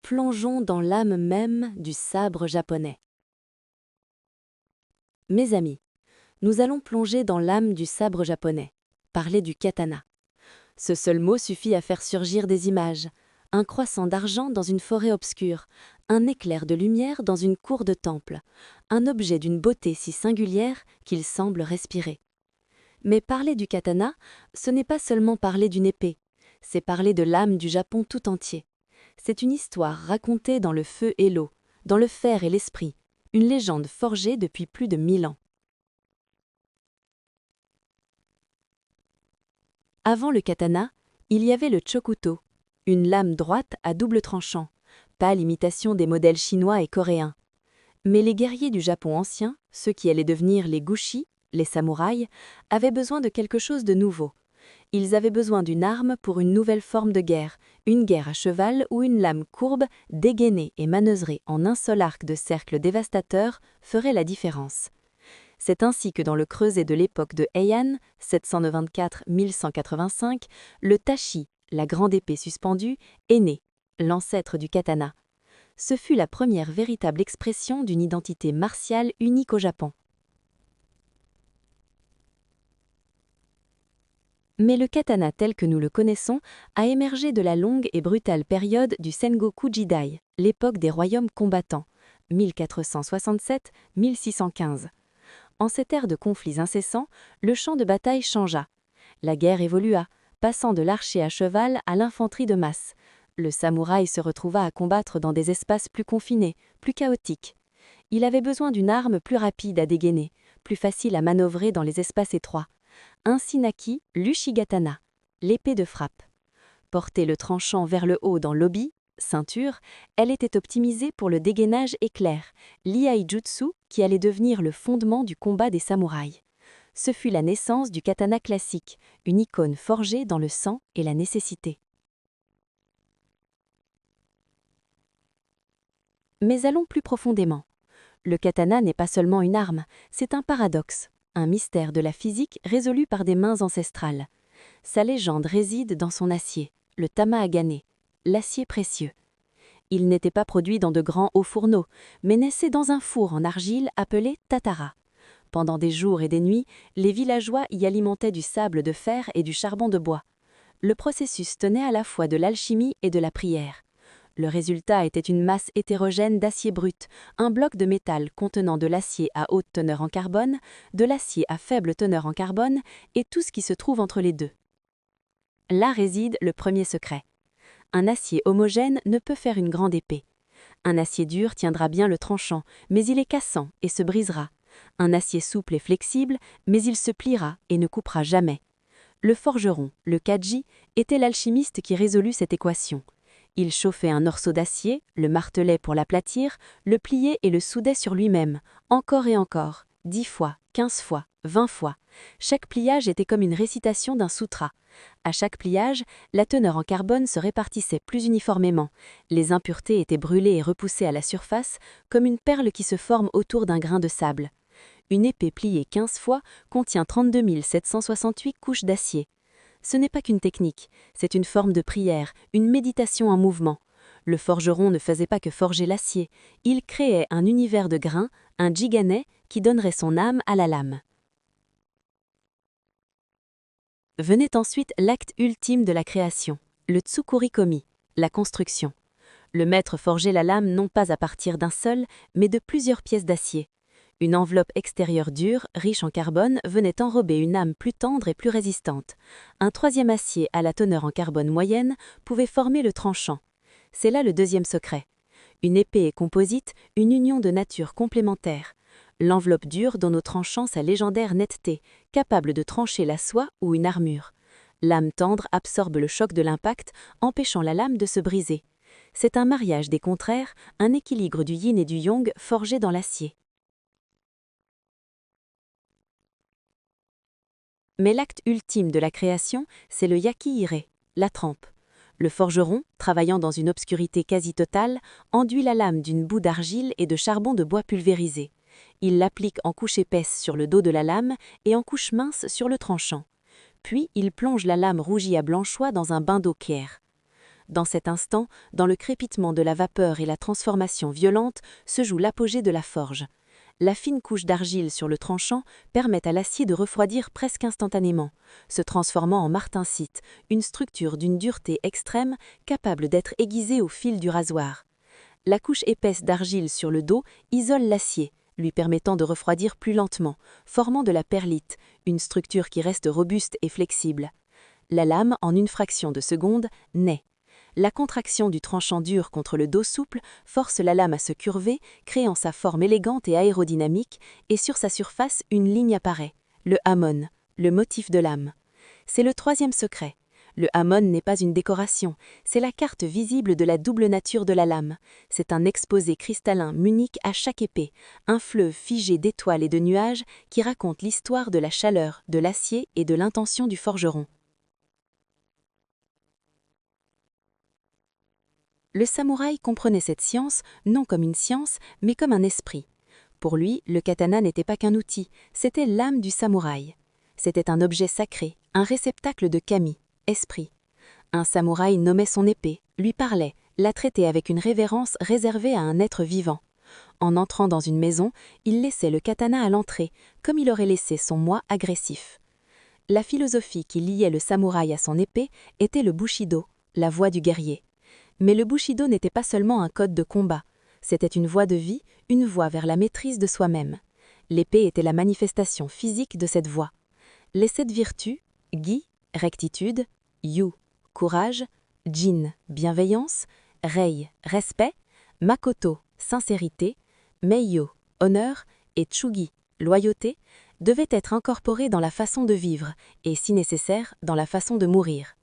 plongeons dans l'âme même du sabre japonais. Mes amis, nous allons plonger dans l'âme du sabre japonais, parler du katana. Ce seul mot suffit à faire surgir des images. Un croissant d'argent dans une forêt obscure, un éclair de lumière dans une cour de temple, un objet d'une beauté si singulière qu'il semble respirer. Mais parler du katana, ce n'est pas seulement parler d'une épée, c'est parler de l'âme du Japon tout entier. C'est une histoire racontée dans le feu et l'eau, dans le fer et l'esprit, une légende forgée depuis plus de 1000 ans. Avant le katana, il y avait le chokuto, une lame droite à double tranchant, pâle imitation des modèles chinois et coréens. Mais les guerriers du Japon ancien, ceux qui allaient devenir les gushi, les samouraïs, avaient besoin de quelque chose de nouveau. Ils avaient besoin d'une arme pour une nouvelle forme de guerre, une guerre à cheval où une lame courbe, dégainée et manœuvrée en un seul arc de cercle dévastateur ferait la différence. C'est ainsi que dans le creuset de l'époque de Heian, 724-1185, le tachi, la grande épée suspendue, est né, l'ancêtre du katana. Ce fut la première véritable expression d'une identité martiale unique au Japon. Mais le katana tel que nous le connaissons a émergé de la longue et brutale période du Sengoku Jidai, l'époque des royaumes combattants, 1467-1615. En cette ère de conflits incessants, le champ de bataille changea. La guerre évolua, passant de l'archer à cheval à l'infanterie de masse. Le samouraï se retrouva à combattre dans des espaces plus confinés, plus chaotiques. Il avait besoin d'une arme plus rapide à dégainer, plus facile à manœuvrer dans les espaces étroits. Ainsi naquit l'ushigatana, l'épée de frappe. Porter le tranchant vers le haut dans l'obi, ceinture, elle était optimisée pour le dégainage éclair, l'iaijutsu qui allait devenir le fondement du combat des samouraïs. Ce fut la naissance du katana classique, une icône forgée dans le sang et la nécessité. Mais allons plus profondément. Le katana n'est pas seulement une arme, c'est un paradoxe, un mystère de la physique résolu par des mains ancestrales. Sa légende réside dans son acier, le tama-agane, l'acier précieux. Il n'était pas produit dans de grands hauts fourneaux, mais naissait dans un four en argile appelé tatara. Pendant des jours et des nuits, les villageois y alimentaient du sable de fer et du charbon de bois. Le processus tenait à la fois de l'alchimie et de la prière. Le résultat était une masse hétérogène d'acier brut, un bloc de métal contenant de l'acier à haute teneur en carbone, de l'acier à faible teneur en carbone et tout ce qui se trouve entre les deux. Là réside le premier secret. Un acier homogène ne peut faire une grande épée. Un acier dur tiendra bien le tranchant, mais il est cassant et se brisera. Un acier souple est flexible, mais il se pliera et ne coupera jamais. Le forgeron, le kaji, était l'alchimiste qui résolut cette équation. Il chauffait un morceau d'acier, le martelait pour l'aplatir, le pliait et le soudait sur lui-même, encore et encore, 10 fois, 15 fois, 20 fois. Chaque pliage était comme une récitation d'un sutra. À chaque pliage, la teneur en carbone se répartissait plus uniformément. Les impuretés étaient brûlées et repoussées à la surface, comme une perle qui se forme autour d'un grain de sable. Une épée pliée 15 fois contient 32 768 couches d'acier. Ce n'est pas qu'une technique, c'est une forme de prière, une méditation en mouvement. Le forgeron ne faisait pas que forger l'acier, il créait un univers de grains, un jigane, qui donnerait son âme à la lame. Venait ensuite l'acte ultime de la création, le tsukurikomi, la construction. Le maître forgeait la lame non pas à partir d'un seul, mais de plusieurs pièces d'acier. Une enveloppe extérieure dure, riche en carbone, venait enrober une âme plus tendre et plus résistante. Un troisième acier à la teneur en carbone moyenne pouvait former le tranchant. C'est là le deuxième secret. Une épée est composite, une union de nature complémentaire. L'enveloppe dure donne au tranchant sa légendaire netteté, capable de trancher la soie ou une armure. L'âme tendre absorbe le choc de l'impact, empêchant la lame de se briser. C'est un mariage des contraires, un équilibre du yin et du yang forgé dans l'acier. Mais l'acte ultime de la création, c'est le yaki-ire, la trempe. Le forgeron, travaillant dans une obscurité quasi totale, enduit la lame d'une boue d'argile et de charbon de bois pulvérisé. Il l'applique en couche épaisse sur le dos de la lame et en couche mince sur le tranchant. Puis il plonge la lame rougie à blanchois dans un bain d'eau claire. Dans cet instant, dans le crépitement de la vapeur et la transformation violente, se joue l'apogée de la forge. La fine couche d'argile sur le tranchant permet à l'acier de refroidir presque instantanément, se transformant en martensite, une structure d'une dureté extrême capable d'être aiguisée au fil du rasoir. La couche épaisse d'argile sur le dos isole l'acier, lui permettant de refroidir plus lentement, formant de la perlite, une structure qui reste robuste et flexible. La lame, en une fraction de seconde, naît. La contraction du tranchant dur contre le dos souple force la lame à se curver, créant sa forme élégante et aérodynamique, et sur sa surface, une ligne apparaît, le hamon, le motif de lame. C'est le troisième secret. Le hamon n'est pas une décoration, c'est la carte visible de la double nature de la lame. C'est un exposé cristallin munique à chaque épée, un fleuve figé d'étoiles et de nuages qui raconte l'histoire de la chaleur, de l'acier et de l'intention du forgeron. Le samouraï comprenait cette science non comme une science, mais comme un esprit. Pour lui, le katana n'était pas qu'un outil, c'était l'âme du samouraï. C'était un objet sacré, un réceptacle de kami, esprit. Un samouraï nommait son épée, lui parlait, la traitait avec une révérence réservée à un être vivant. En entrant dans une maison, il laissait le katana à l'entrée, comme il aurait laissé son moi agressif. La philosophie qui liait le samouraï à son épée était le bushido, la voie du guerrier. Mais le bushido n'était pas seulement un code de combat, c'était une voie de vie, une voie vers la maîtrise de soi-même. L'épée était la manifestation physique de cette voie. Les 7 vertus, gi, rectitude, yu, courage, jin, bienveillance, rei, respect, makoto, sincérité, meiyo, honneur, et tsugi, loyauté, devaient être incorporées dans la façon de vivre et, si nécessaire, dans la façon de mourir.